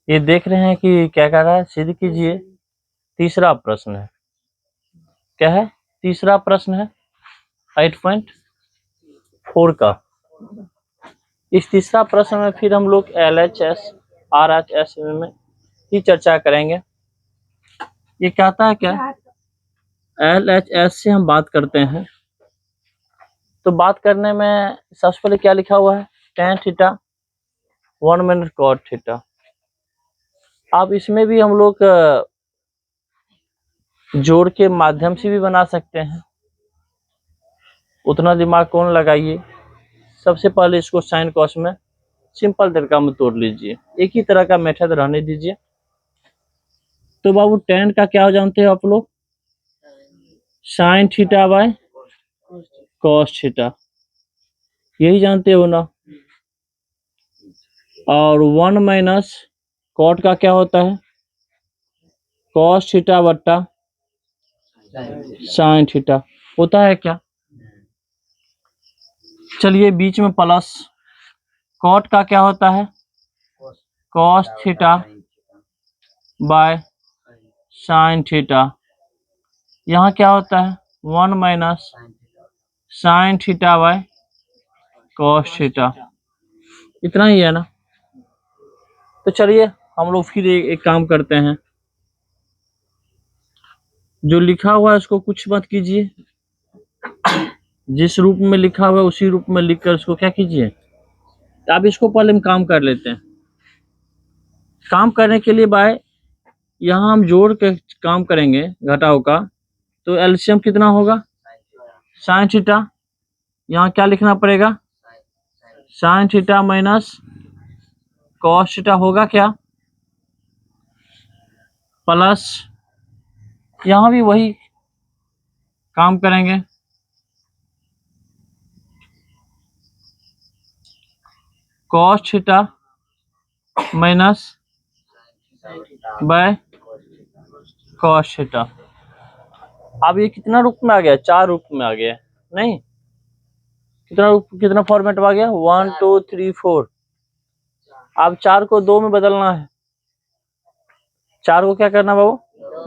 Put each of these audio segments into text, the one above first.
ये देख रहे हैं कि क्या कर रहा है, सीधे कीजिए। तीसरा प्रश्न है, क्या है? तीसरा प्रश्न है 8.4 का। इस तीसरा प्रश्न में फिर हम लोग LHS RHS में ही चर्चा करेंगे। ये कहता है क्या? LHS से हम बात करते हैं, तो बात करने में सबसे पहले क्या लिखा हुआ है? tan theta 1 minus cot theta. अब इसमें भी हम लोग जोड़ के माध्यम से भी बना सकते हैं, उतना दिमाग कौन लगाइए। सबसे पहले इसको साइन कॉस में सिंपल तरीका में तोड़ लीजिए, एक ही तरह का मेथड रहने दीजिए। तो बाबू tan का क्या जानते हो आप लोग? Sine theta by cos theta, यही जानते हो ना। और 1 माइनस कॉट का क्या होता है? कॉस थीटा बट्टा साइन थीटा होता है क्या? चलिए बीच में प्लस, कॉट का क्या होता है? Cos theta by sine theta. यहाँ क्या होता है? 1 minus sine theta by cos theta. इतना ही है ना। तो चलिए हम लोग फिर एक काम करते हैं, जो लिखा हुआ है उसको कुछ मत कीजिए, जिस रूप में लिखा हुआ है उसी रूप में लिखकर उसको क्या कीजिए। तो अब इसको पहले हम काम कर लेते हैं। काम करने के लिए बाय यहाँ हम जोड़ के काम करेंगे घटाव का, तो एलसीएम कितना होगा? Sine theta. यहाँ क्या लिखना पड़ेगा? Sign theta minus cos theta होगा क्या? प्लस यहाँ भी वही काम करेंगे, cos theta minus by cos theta. अब ये कितना रूप में आ गया? 4 रूप में आ गया। नहीं, कितना फॉर्मेट में आ गया? 1 2 3 4। अब 4 को 2 में बदलना है। 4 को क्या करना बाबू?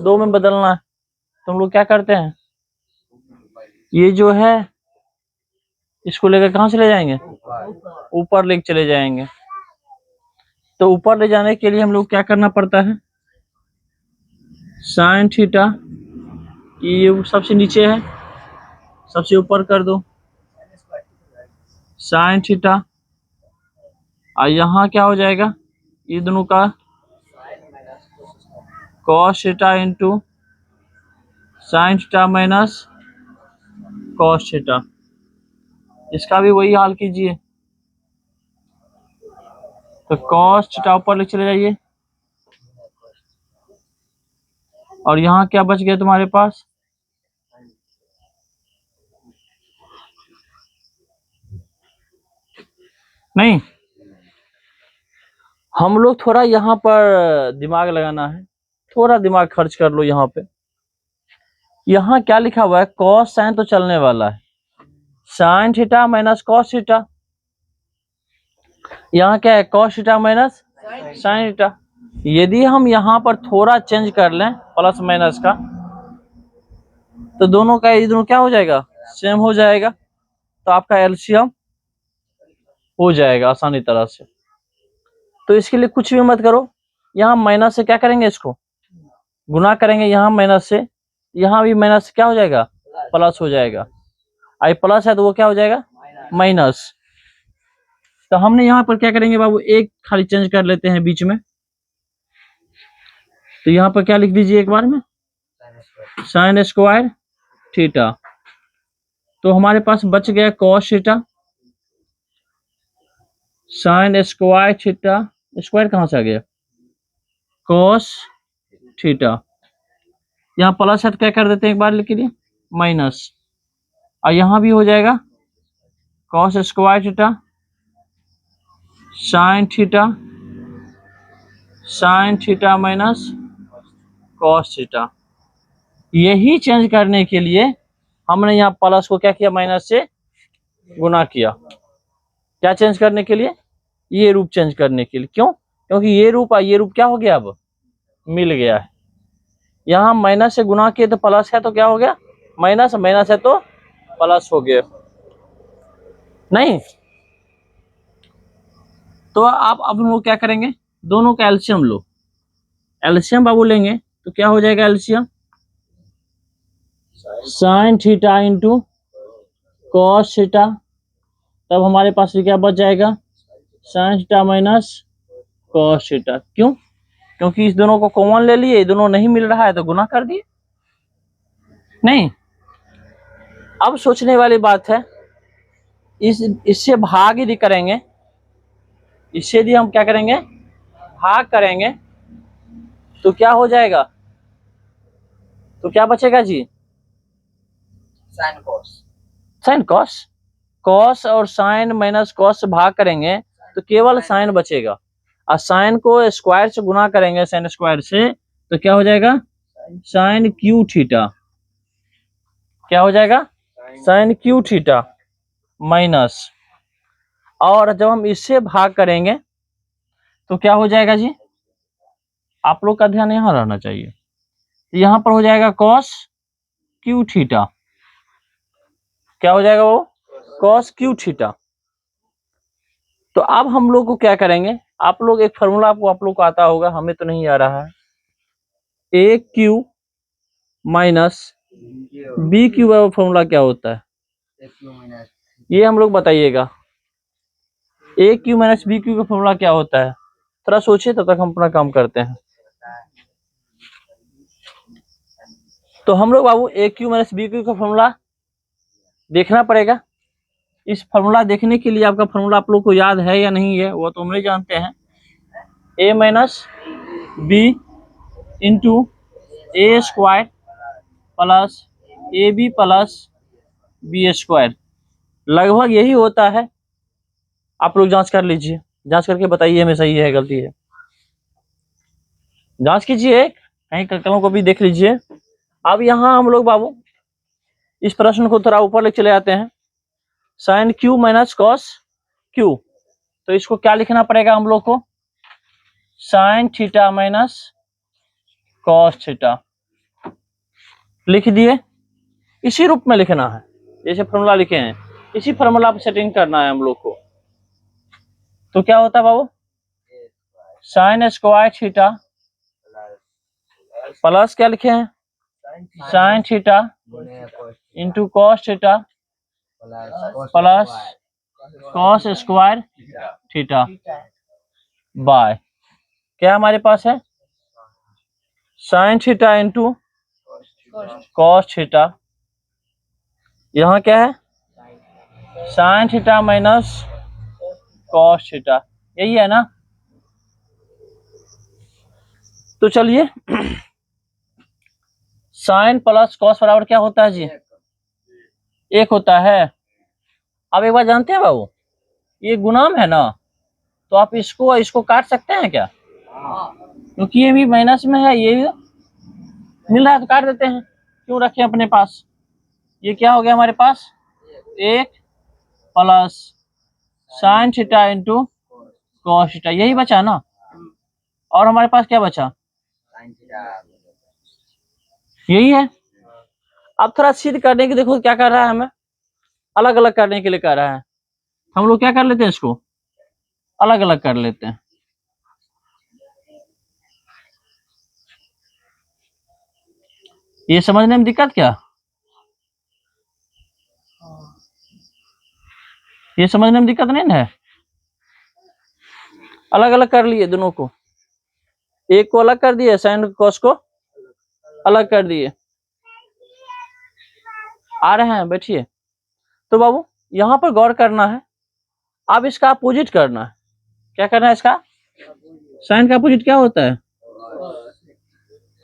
2 में बदलना है। तो हम लोग क्या करते हैं, ये जो है इसको लेकर कहाँ चले जाएंगे? ऊपर लेके चले जाएंगे। तो ऊपर ले जाने के लिए हम लोग क्या करना पड़ता है? साइन थीटा, ये सबसे नीचे है, सबसे ऊपर कर दो साइन थीटा। और यहाँ क्या हो जाएगा? ये दोनों का cos theta into sine theta minus cos theta. इसका भी वही हाल कीजिए। तो कॉस थीटा ऊपर ले चले जाइए, और यहाँ क्या बच गया तुम्हारे पास? नहीं, हम लोग थोड़ा यहाँ पर दिमाग लगाना है, थोड़ा दिमाग खर्च कर लो। यहाँ पे यहाँ क्या लिखा हुआ है? कॉस साइन तो चलने वाला है, sign theta minus cos theta. यहाँ क्या है? Cos theta minus sine theta. यदि हम यहाँ पर थोड़ा चेंज कर लें प्लस माइनस का, तो दोनों का ये दोनों क्या हो जाएगा? सेम हो जाएगा। तो आपका एलसीएम हो जाएगा आसानी तरह से। तो इसके लिए कुछ भी मत करो, यहाँ माइनस से क्या करेंगे? इसको गुना करेंगे। यहाँ माइनस से, यहाँ भी माइनस क्या हो जाएगा? प्लस हो जाएगा। आई प्लस है तो वो क्या हो जाएगा? माइनस। तो हमने यहाँ पर क्या करेंगे बाबू? एक खाली चेंज कर लेते हैं बीच में। तो यहाँ पर क्या लिख दीजिए एक बार में? Sine square theta. तो हमारे पास बच गया cos theta, sine square theta, square कहाँ से आ गया? Cos theta. यहाँ प्लस है तो क्या कर देते हैं एक बार के लिए? माइनस। और यहाँ भी हो जाएगा cos square theta sine theta, sign theta minus cos theta. यही चेंज करने के लिए हमने यहाँ प्लस को क्या किया? माइनस से गुना किया। क्या चेंज करने के लिए? ये रूप चेंज करने के लिए। क्यों? क्योंकि ये रूप क्या हो गया, अब मिल गया है। यहाँ माइनस से गुना किए तो प्लस है, तो क्या हो गया, माइनस, माइनस है तो प्लस हो गया। नहीं तो आप अब हम लोग क्या करेंगे, दोनों का एलसीएम लो। एलसीएम बाबू लेंगे तो क्या हो जाएगा, LCM sine theta into cos theta. तब हमारे पास क्या बच जाएगा, sign theta minus cos theta. क्यों, क्योंकि इस दोनों को कॉमन ले लिए, दोनों नहीं मिल रहा है तो गुना कर दिए। नहीं, अब सोचने वाली बात है, इससे भाग यदि करेंगे, इससे यदि हम क्या करेंगे, भाग करेंगे तो क्या हो जाएगा, तो क्या बचेगा जी, sine cos. Sine cos. Cos और साइन माइनस कॉस से भाग करेंगे तो केवल साइन बचेगा, और साइन को स्क्वायर से गुना करेंगे, साइन स्क्वायर से, तो क्या हो जाएगा, साइन क्यू थीटा। क्या हो जाएगा, साइन क्यू थीटा माइनस, और जब हम इससे भाग करेंगे तो क्या हो जाएगा जी, आप लोग का ध्यान यहाँ रहना चाहिए, यहाँ पर हो जाएगा कॉस क्यू थीटा। क्या हो जाएगा वो, कॉस क्यू थीटा। तो अब हम लोग को क्या करेंगे, आप लोग एक फॉर्मूला आप लोग को आता होगा, हमें तो नहीं आ रहा है, ए क्यू माइनस बी क्यू का फॉर्मूला क्या होता है, ये हम लोग बताइएगा। ए क्यू माइनस बी क्यू का फॉर्मूला क्या होता है, थोड़ा सोचिए, तब तक हम अपना काम करते हैं। तो हम लोग बाबू ए क्यू माइनस बी क्यू का फॉर्मूला देखना पड़ेगा। इस फॉर्मूला देखने के लिए आपका फॉर्मूला आप लोग को याद है या नहीं है, वो तो हम नहीं जानते हैं। A minus B into A square plus A B plus B square, लगभग यही होता है। आप लोग जांच कर लीजिए, जांच करके बताइए हमें सही है गलती है, जांच कीजिए, कहीं कलमों को भी देख लीजिए। अब यहाँ हम लोग बाबू इस प्रश्न को थोड़ा ऊपर लेके चले आते हैं, sine Q minus cos Q, तो इसको क्या लिखना पड़ेगा हम लोग को, sine theta minus cos theta लिख दिए। इसी रूप में लिखना है, जैसे फॉर्मूला लिखे हैं, इसी फॉर्मूला पर सेटिंग करना है हम लोग को। तो क्या होता है बाबू, साइन स्क्वायर थीटा प्लस क्या लिखे हैं, sine theta into cos theta plus cos square theta by क्या हमारे पास है, sine theta into cos theta, यहाँ क्या है, sign theta minus cos theta, यही है ना। तो चलिए, साइन प्लस कॉस बराबर क्या होता है जी, एक होता है। अब एक बार जानते हैं बाबू, ये गुणाम है ना, तो आप इसको काट सकते हैं क्या, क्योंकि ये भी माइनस में है, ये भी मिल रहा है तो काट देते हैं, क्यों रखें अपने पास। ये क्या हो गया हमारे पास, एक plus sine theta into cos theta, यही बचा ना, और हमारे पास क्या बचा, यही है। अब थोड़ा सिद्ध करने की देखो क्या कर रहा है, हमें अलग अलग करने के लिए कर रहा है, हम लोग क्या कर लेते हैं, इसको अलग अलग कर लेते हैं। ये समझने में दिक्कत क्या, ये समझने में दिक्कत नहीं है, अलग अलग कर लिए दोनों को, एक को अलग कर दिए, साइन कॉस को अलग कर दिए। आ रहे हैं, बैठिए। तो बाबू यहाँ पर गौर करना है, अब इसका अपोजिट करना है। क्या करना है इसका, साइन का अपोजिट क्या होता है,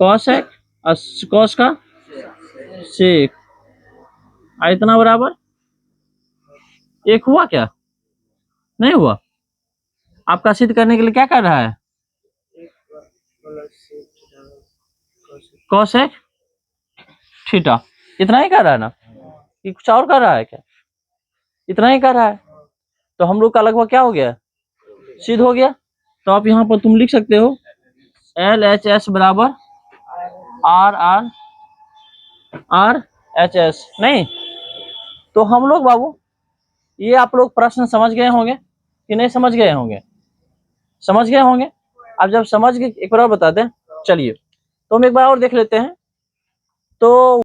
कॉस है, कॉस का सेक, इतना बराबर एक हुआ क्या, नहीं हुआ। आपका सिद्ध करने के लिए क्या कर रहा है, कॉसेक थीटा, इतना ही कर रहा है ना, कि कुछ और कर रहा है क्या, इतना ही कर रहा है। तो हम लोग का लगभग क्या हो गया, सिद्ध हो गया। तो आप यहाँ पर तुम लिख सकते हो LHS बराबर RRRHS, नहीं? तो हम लोग बाबू, ये आप लोग प्रश्न समझ गए होंगे कि नहीं समझ गए होंगे? समझ गए होंगे। अब जब समझ गए, एक बार और बता दें, चलिए तो हम एक बार और देख लेते हैं। तो